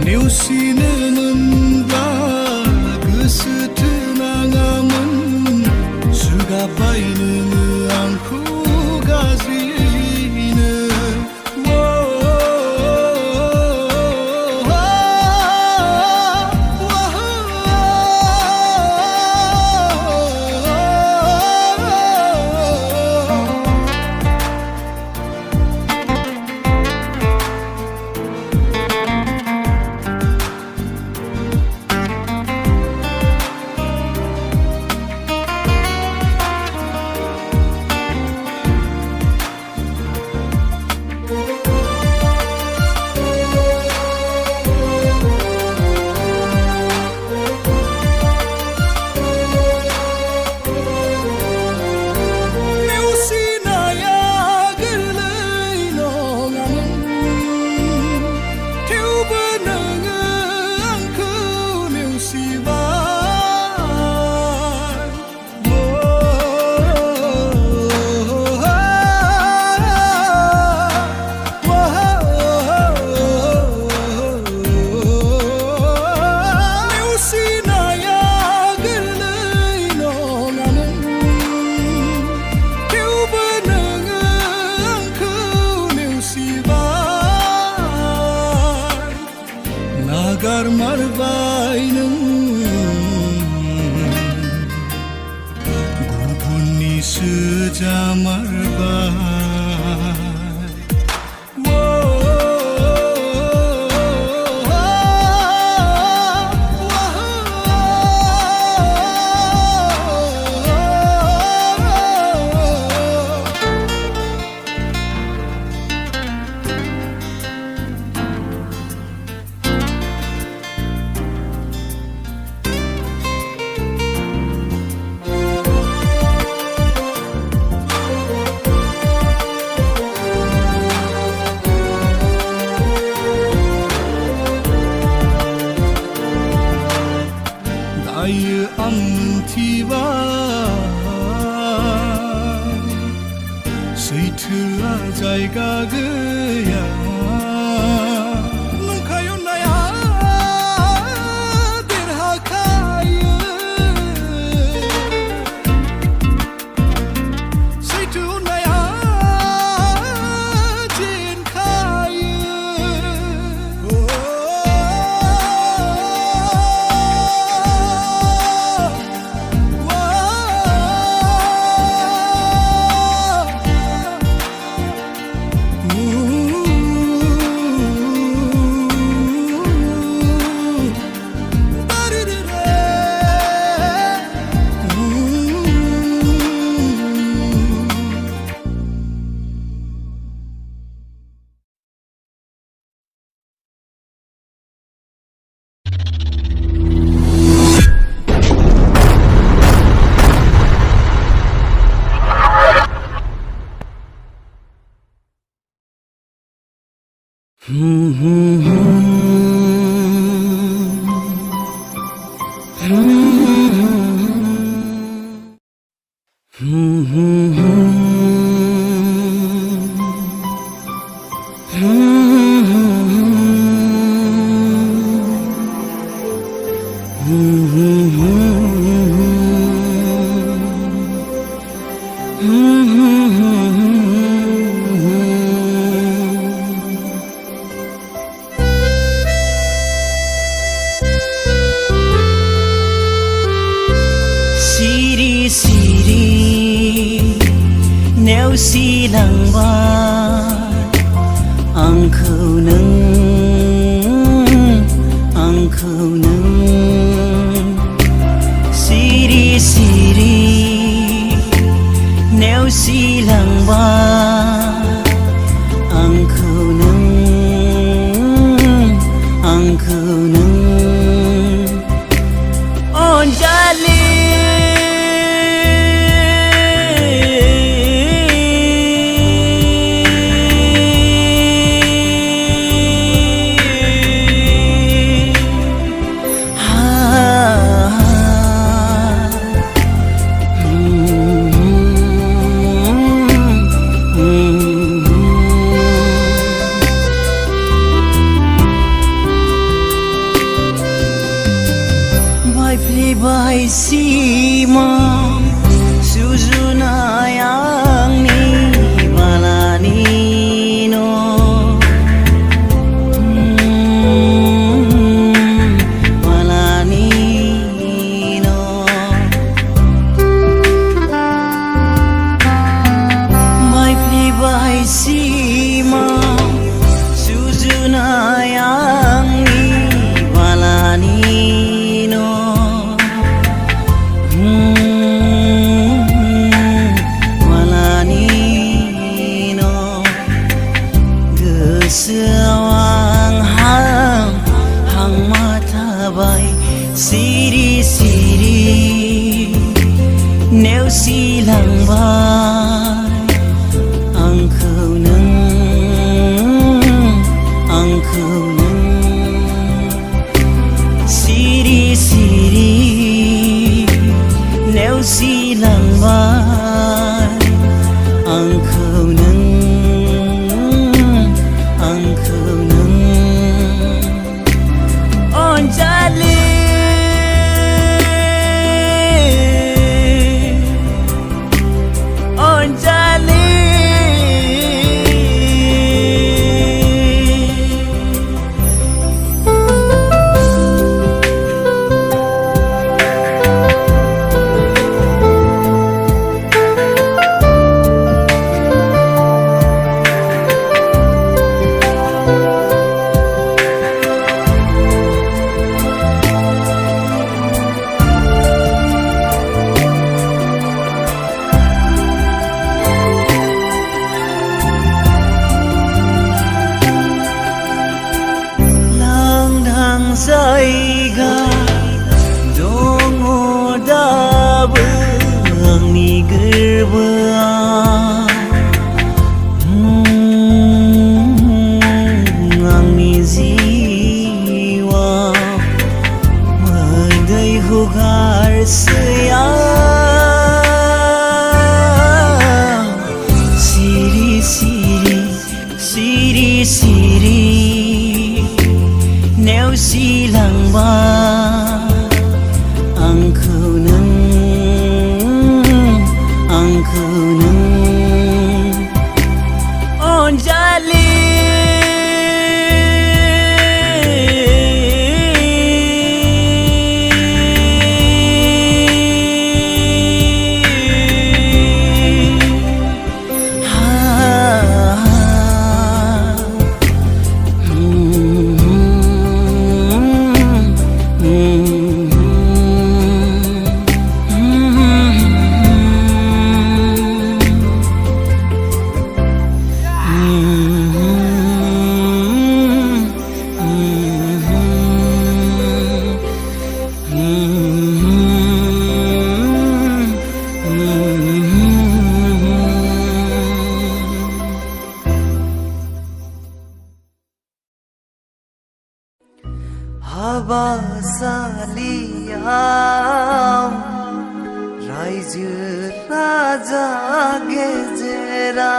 नेवसिनो मोनब्ला गोसो थोनाङामोन जुगाबाय नोङो आंखौ गाज्रियैनो नागारमारबाय नों गुबुननिसो जामारबाय दायो आं मिथिबाय सैथोआ जायगा गैया नंखाय अननाया देरहाखायो सैथो अननाया जेनखायो सिरि सिरि नेवसिलांबाय आंखौ नों सिरि सिरि नेवसिलांबाय आंखौ नों अनजालि नेवसिलांबाय आंखौ नों सिरि सिरि नेवसिलांबाय आंखौ नों अनजालि जायगा दङ दाबो आंनि गोरबोआव आंनि जिउआव मोदै हुगारसैया सिरि सिरि सिरि सिरि नेवसिलांबाय आंखौ नों अनजालि हाबासालियाव रायजो राजा गेजेराव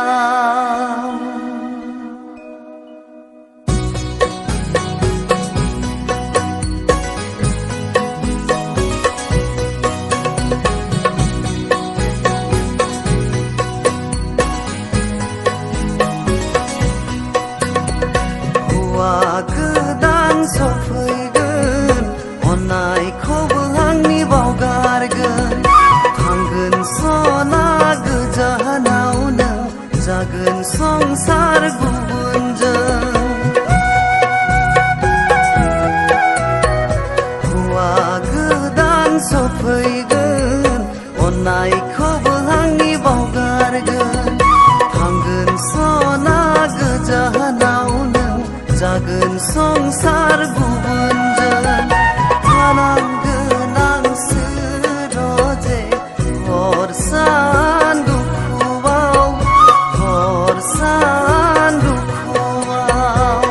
हौवा गोदान सफैगोन अननायखौबो आंनि बावगारगोन थांगोन सना गोजानावनो जागोन संसार गुबुनजों हौवा गोदान सफैगोन अननायखौबो आंनि बावगारगोन थांगोन सना गोजानावनो जागोन संसार गुबुनजों थानांगोन आं सोरजे हर सान दुखुआव हर सान दुखुआव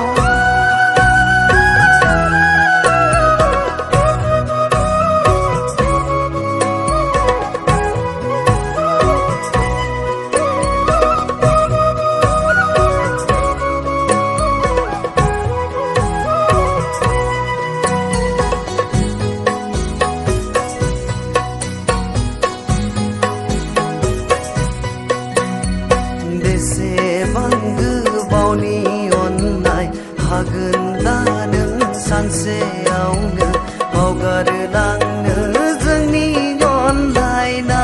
हागोन दा नों सानसेयावनो बावगारलांनो जोंनि अनलायनाय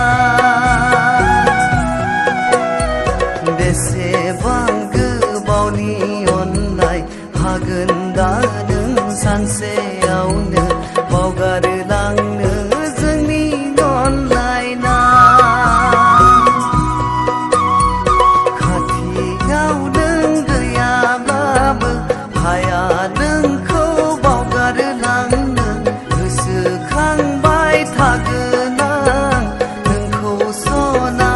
बेसेबां गोबावनि अननाय हागोन दा नों सानसेयावनो बावगारलांनो जोंनि थागोन आं नोंखौ सना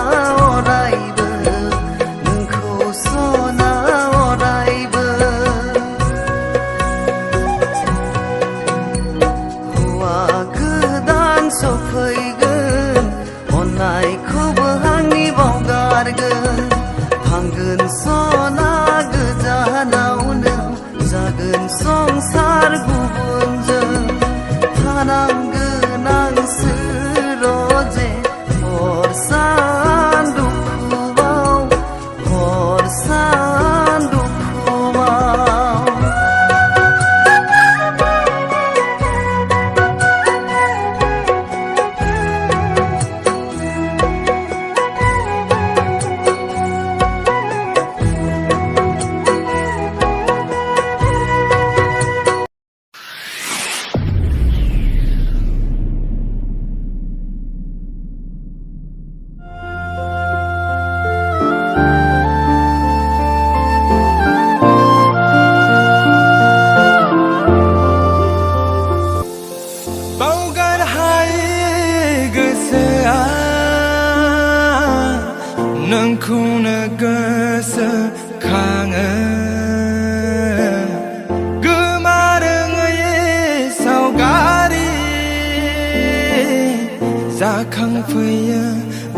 खारगोन थांगोन सना गोजानावनो जागोन संसार गुबुनजों थानांगोन आं सोरजे हर सान दुखुआव हर सान दुखुआव बावगार हायै गोसोआ नोंखौनो गोसोखाङो गोमारोङै सावगारि जाखांफैयो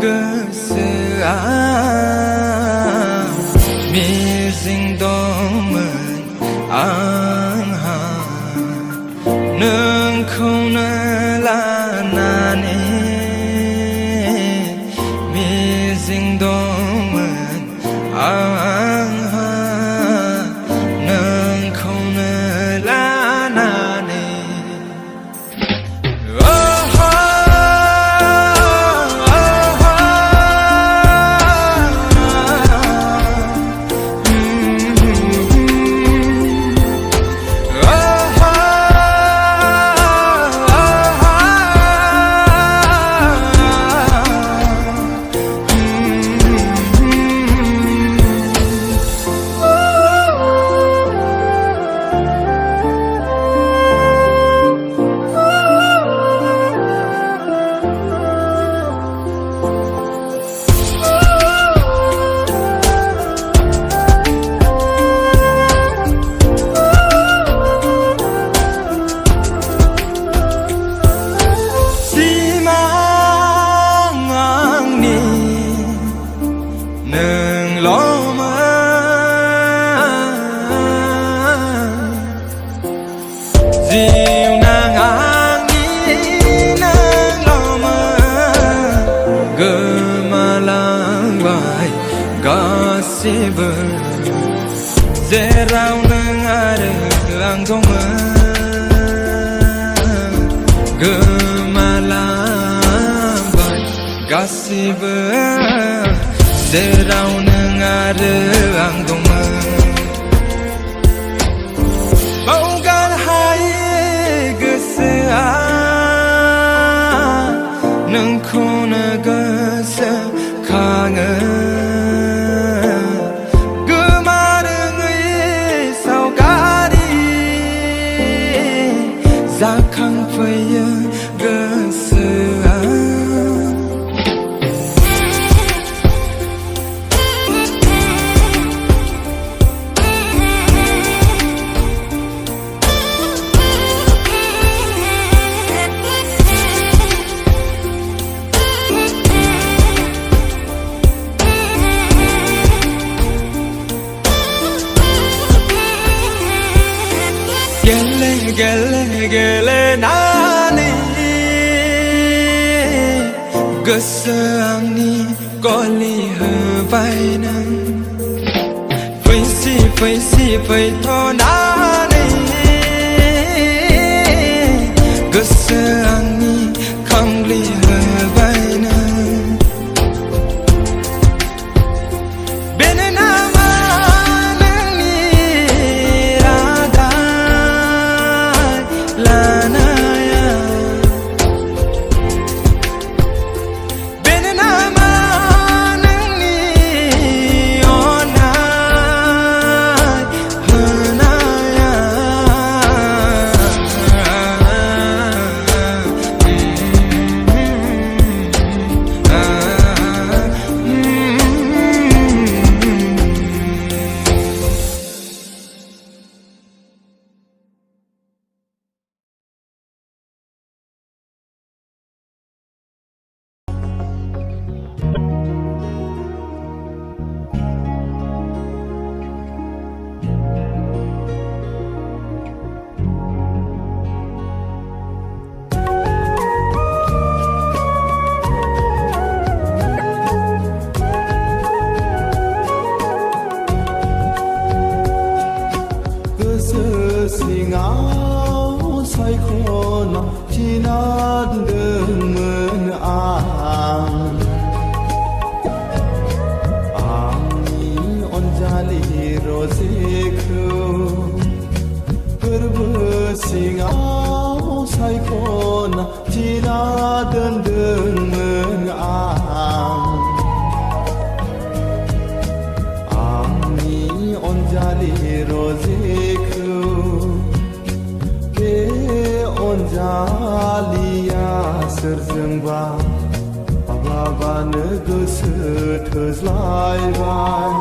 गोसोआ मिजिं दंमोन आंहा नोंखौनो लानानै मिजिं दंमोन आंहा नोंखौनो लानानै जिउनां आंनि नोंल'मोन गोमालांबाय गासिबो जेराव नों आरो आं दंमोन गोमालांबाय गासिबो जेराव नों आरो आं दंमोन बावगार हायै गोसोआ नोंखौनो गोसोखाङो गोमारोङै सावगारि जाखांफैयो गोसोआ गेलेनानै गोसो आंनि गलि होबाय नों फैथ'नानै गोसो आंनि खामग्लि होबाय नों बेनो नामा नोंनि रादाय लानाया बेनो नामा नोंनि अननाय होनाया रजेखौ गोरबो सिङाव सायख'ना थिना दोनदोंमोन आंनि अनजालि रजेखौ बे अनजालिया सोरजोंबा माब्लाबानो गोसो थोज्लायबाय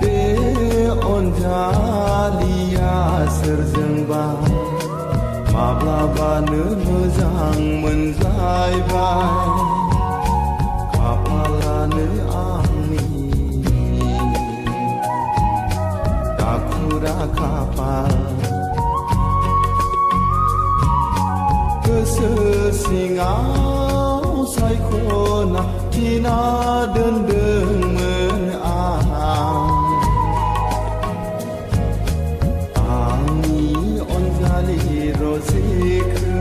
बे अनजालिया सोरजोंबा माब्लाबानो मोजां मोनज्लायबाय खाफालानो आंनि दाखुरा खाफाल गोसो सिङाव सायख'ना थिना दोनदोंमोन आंनि अनजालि रजेखौ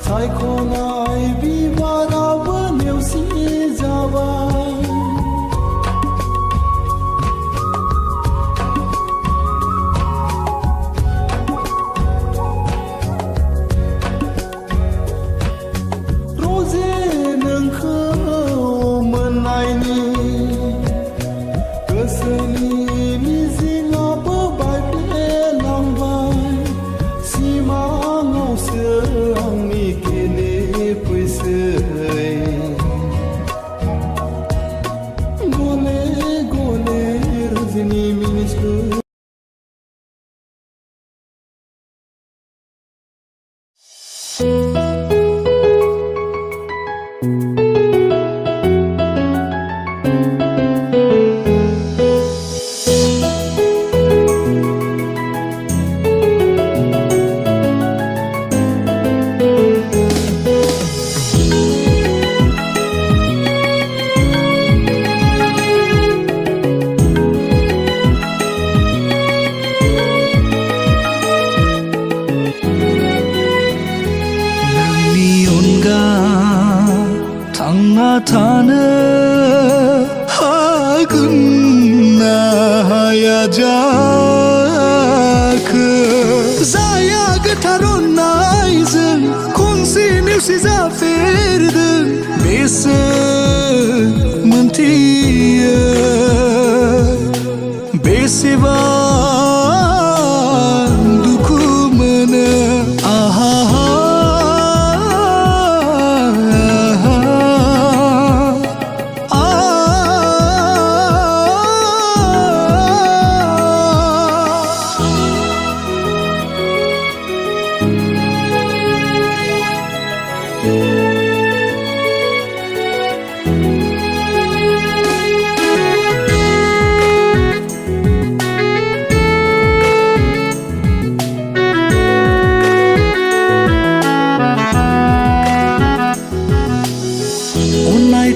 सायख'नाय बिबाराबो नेवसि जाबाय रजे नोंखौ मोननायनि गोसोनि मिजिङाबो बायफ्लेलांबाय सिमाङावसो आंनि गले गले रजनी मिनिस्लु थांना थानो हागोन ना हाया जाखो जाया गोथार अननायजों खनसे नेवसि जाफेरदों बेसो मोनथियो बेसेबां दुखु मोनो आहा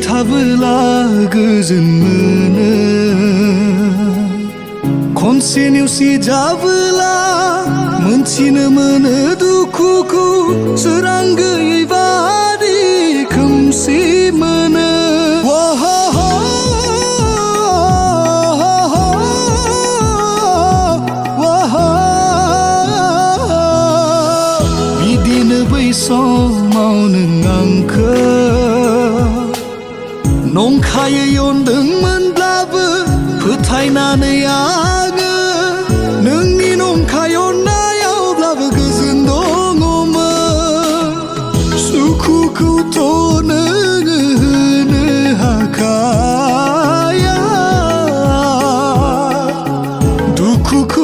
थाबोला गोजोन मोनो खनसे नेवसि जाबोला मोनथिनो मोनो दुखुखौ सोरां गैयै बादि खोमसि मोनो बिदिनो बै समाव नों आंखौ नंखायै अनदोंमोनब्लाबो फोथायनानै आङो नोंनि नंखाय अननायावब्लाबो गोजोन दङमोन सुखुखौथ' नोङो होनो हाखाया दुखुखौ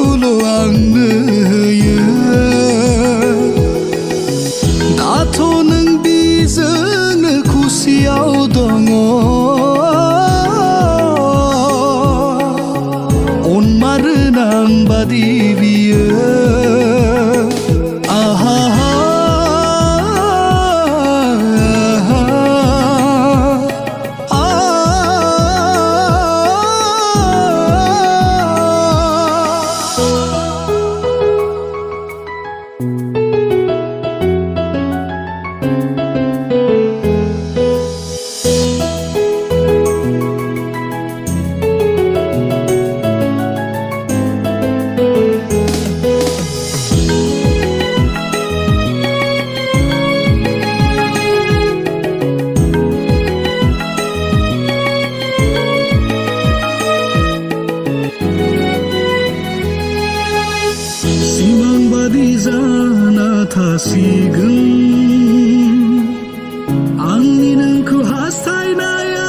सिगां बादि बियो आहा सिमां बादि जाना थासिगोन आंनि नोंखौ हास्थायनाया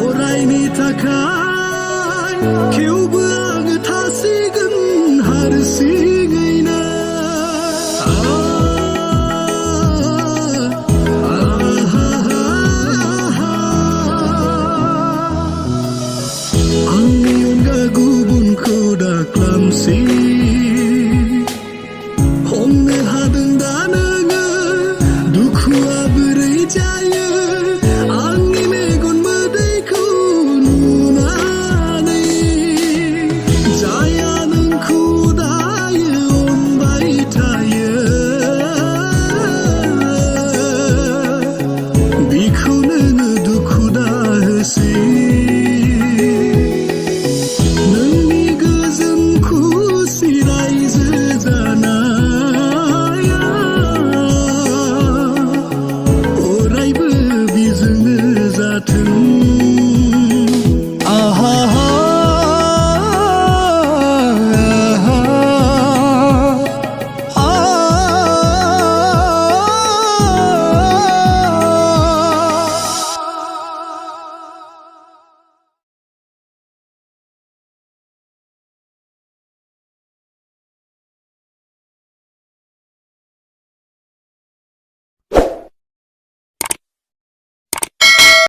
अरायनि थाखाय थेवबो आङो थासिगोन हारसिङैनो आंनि अनगा गुबुनखौ दाख्लामसै